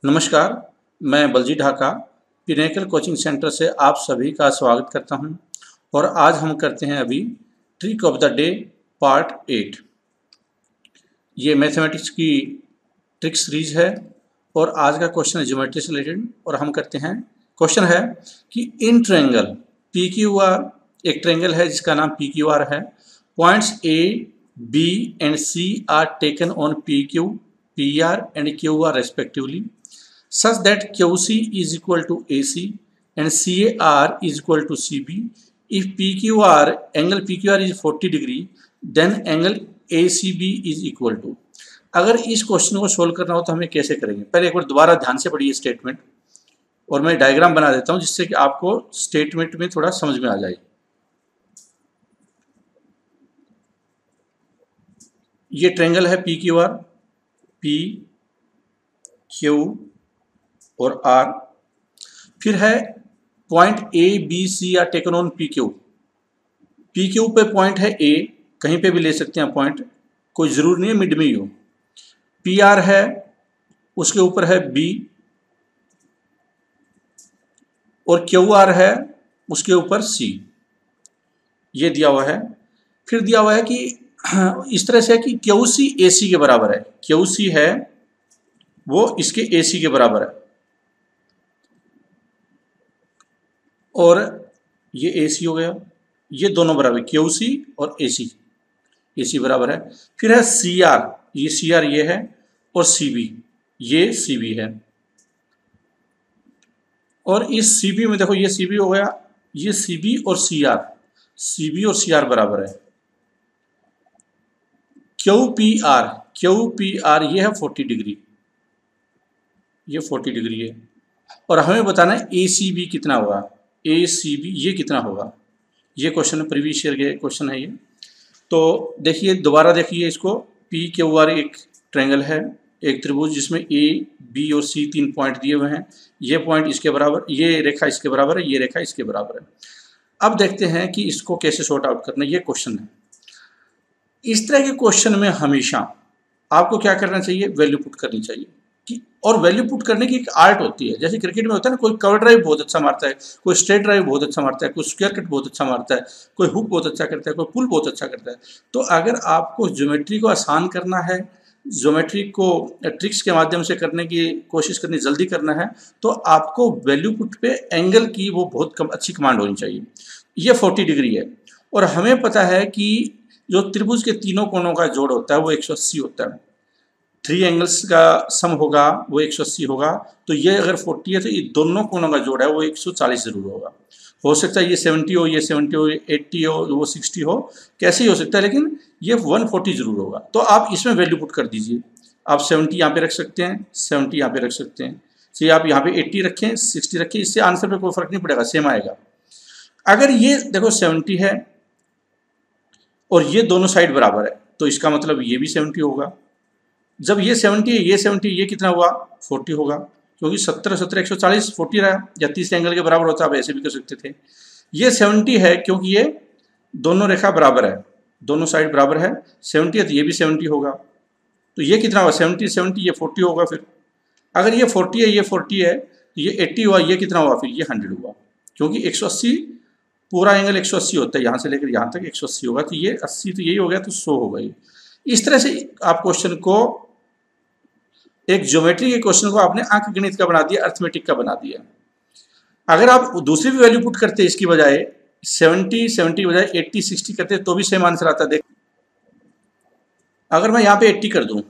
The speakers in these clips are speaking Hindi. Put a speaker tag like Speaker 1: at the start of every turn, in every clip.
Speaker 1: नमस्कार, मैं Baljeet Dhaka Pinnacle coaching centre से आप सभी का स्वागत करता हूं और आज हम करते हैं अभी trick of the day part 8। ये मैथमेटिक्स की ट्रिक सीरीज है और आज का क्वेश्चन है ज्योमेट्री से रिलेटेड और हम करते हैं। क्वेश्चन है कि in triangle P Q R, एक ट्रायंगल है जिसका नाम पी क्यू आर है। Points A, B and C are taken on P Q, P R and Q R respectively, such that QC is equal to AC and CAR is equal to CB. If PQR, angle PQR is 40 degree, then angle ACB is equal to। अगर इस क्वेश्चन को सोल्व करना हो तो हमें कैसे करेंगे, पहले एक बार दोबारा ध्यान से पढ़िए स्टेटमेंट और मैं डायग्राम बना देता हूं जिससे कि आपको स्टेटमेंट में थोड़ा समझ में आ जाए। ये ट्रायंगल है PQR, P Q और आर, फिर है point A B C are taken on P Q. P Q पे पॉइंट है ए, कहीं पे भी ले सकते हैं पॉइंट, कोई ज़रूर नहीं है मिड में ही हो। पी आर है, उसके ऊपर है बी और क्यू आर है, उसके ऊपर सी। ये दिया हुआ है। फिर दिया हुआ है कि इस तरह से है कि क्यू सी ए सी के बराबर है। क्यू सी है वो इसके ए सी के बराबर है और ये AC हो गया, ये दोनों बराबर QC और AC बराबर है। फिर है CR, ये CR ये है और CB ये CB है। और इस CB में देखो ये CB हो गया, ये CB और CR बराबर है। QPR ये है 40 डिग्री, ये 40 डिग्री है और हमें बताना है ACB कितना होगा। ACB ये कितना होगा, ये क्वेश्चन प्रीवियस ईयर के क्वेश्चन है ये। तो देखिए दोबारा देखिए इसको, PQR एक ट्रायंगल है, एक त्रिभुज जिसमें A, B और C 3 पॉइंट दिए हुए हैं। ये पॉइंट इसके बराबर, ये रेखा इसके बराबर है, ये रेखा इसके बराबर है। अब देखते हैं कि इसको कैसे सॉर्ट आउट करना है, ये क्वेश्चन है। इस तरह के क्वेश्चन में हमेशा आपको क्या करना चाहिए, वैल्यू पुट करनी चाहिए कि, और वैल्यू पुट करने की एक आर्ट होती है। जैसे क्रिकेट में होता है ना, कोई कवर ड्राइव बहुत अच्छा मारता है, कोई स्ट्रेट ड्राइव बहुत अच्छा मारता है, कोई स्क्वायर कट बहुत अच्छा मारता है, कोई हुक बहुत अच्छा करता है, कोई पुल बहुत अच्छा करता है। तो अगर आपको ज्योमेट्री को आसान करना है, ज्योमेट्री को ट्रिक्स के माध्यम से करने की कोशिश करनी, जल्दी करना है, तो आपको वैल्यू पुट पे एंगल की वो बहुत अच्छी कमांड होनी चाहिए। ये 40 डिग्री है और हमें पता है कि जो त्रिभुज के तीनों कोणों का जोड़ होता है वो 180 होता है। 3 एंगल्स का सम होगा वो 180 होगा। तो ये अगर 40 है तो ये दोनों कोणों का जोड़ है वो 140 जरूर होगा। हो सकता है ये 70 हो, ये 70 हो, 80 हो, वो 60 हो, कैसे ही हो सकता है, लेकिन ये 140 जरूर होगा। तो आप इसमें वैल्यू पुट कर दीजिए। आप 70 यहाँ पे रख सकते हैं, 70 यहाँ पे रख सकते हैं, चलिए आप यहाँ पे 80 रखें, 60 रखें, इससे आंसर पे कोई फर्क नहीं पड़ेगा, सेम आएगा। अगर ये देखो 70 है और ये दोनों साइड बराबर है तो इसका मतलब ये भी 70 होगा। जब ये 70 है, ये 70, ये कितना हुआ, 40 होगा, क्योंकि 70 70 140 40 रहा, या 30 एंगल के बराबर होता, आप ऐसे भी कर सकते थे। ये 70 है क्योंकि ये दोनों रेखा बराबर है, दोनों साइड बराबर है। 70 है तो ये भी 70 होगा, तो ये कितना हुआ, 70 70, ये 40 होगा। फिर अगर ये 40 है, ये 40 है तो ये 80 हुआ, ये कितना हुआ, फिर ये 100 हुआ, क्योंकि 180 पूरा एंगल 180 होता है, यहाँ से लेकर यहाँ तक 180 होगा, तो ये 80 तो यही हो गया, तो 100 होगा ये। इस तरह से आप क्वेश्चन को, एक ज्योमेट्री के क्वेश्चन को आपने अंक गणित का बना दिया, अर्थमेटिक का बना दिया। अगर आप दूसरी भी वैल्यू पुट करते इसकी बजाय 70 की बजाय 80 60 करते तो भी सेम आंसर आता। देख, अगर मैं यहाँ पे 80 कर दूं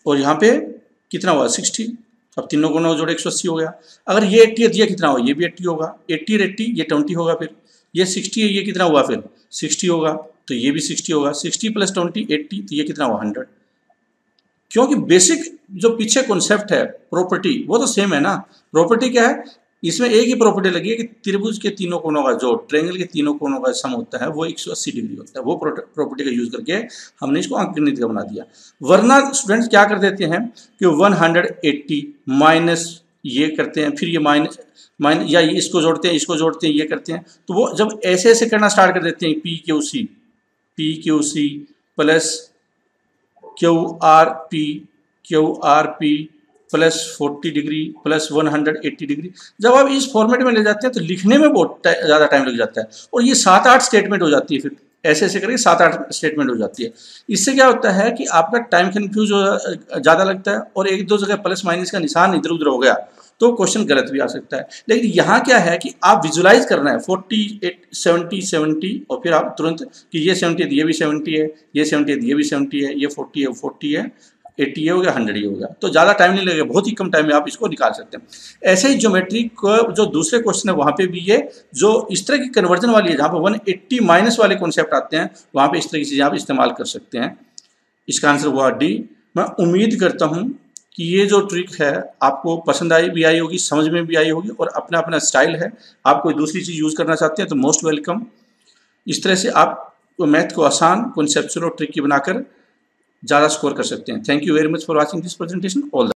Speaker 1: और यहाँ पे कितना हुआ, 60, अब तीनों कोणों जोड़े 180 हो गया। अगर ये 80 है तो ये कितना हुआ, ये भी 80 होगा, 80 और 80 ये 20 होगा। फिर ये 60 है, ये कितना हुआ, फिर 60 होगा, तो ये भी 60 होगा। 60 + 20 80, तो ये कितना हुआ, 100। क्योंकि बेसिक जो पीछे कॉन्सेप्ट है, प्रॉपर्टी, वो तो सेम है ना। प्रॉपर्टी क्या है, इसमें एक ही प्रॉपर्टी लगी है कि त्रिभुज के तीनों कोणों का जोड़, ट्रायंगल के तीनों कोणों का सम होता है वो 180 डिग्री होता है। वो प्रॉपर्टी का यूज करके हमने इसको अंकगणित का बना दिया। वरना स्टूडेंट्स क्या कर देते हैं कि 180 माइनस ये करते हैं, फिर ये माइनस या इसको जोड़ते हैं, इसको जोड़ते हैं, ये करते हैं। तो वो जब ऐसे ऐसे करना स्टार्ट कर देते हैं, PQC plus QRP +40 degree +180 degree. जब आप इस फॉर्मेट में ले जाते हैं तो लिखने में बहुत ज़्यादा टाइम लग जाता है, और ये 7-8 स्टेटमेंट हो जाती है, फिर ऐसे ऐसे करके 7-8 स्टेटमेंट हो जाती है। इससे क्या होता है कि आपका टाइम कन्फ्यूज ज़्यादा लगता है, और एक दो जगह प्लस माइनस का निशान इधर उधर हो गया तो क्वेश्चन गलत भी आ सकता है। लेकिन यहाँ क्या है कि आप विजुलाइज करना है 40 70 70, और फिर आप तुरंत कि ये 70 है, ये भी 70 है, ये 70 है, ये भी 70 है, ये 40 है, 40 है, 80 ये हो गया, 100 ये हो गया। तो ज़्यादा टाइम नहीं लगेगा, बहुत ही कम टाइम में आप इसको निकाल सकते हैं। ऐसे ही ज्योमेट्री को जो दूसरे क्वेश्चन है वहाँ पे भी ये जो इस तरह की कन्वर्जन वाली है, जहाँ पर 180 माइनस वाले कॉन्सेप्ट आते हैं, वहाँ पे इस तरह की चीज़ें आप इस्तेमाल कर सकते हैं। इसका आंसर हुआ डी। मैं उम्मीद करता हूँ कि ये जो ट्रिक है आपको पसंद आई होगी, समझ में भी आई होगी, और अपना अपना स्टाइल है। आप कोई दूसरी चीज़ यूज़ करना चाहते हैं तो मोस्ट वेलकम। इस तरह से आप मैथ को आसान, कॉन्सेप्चुअल और ट्रिकी बनाकर ज़्यादा स्कोर कर सकते हैं। Thank you very much for watching this presentation. All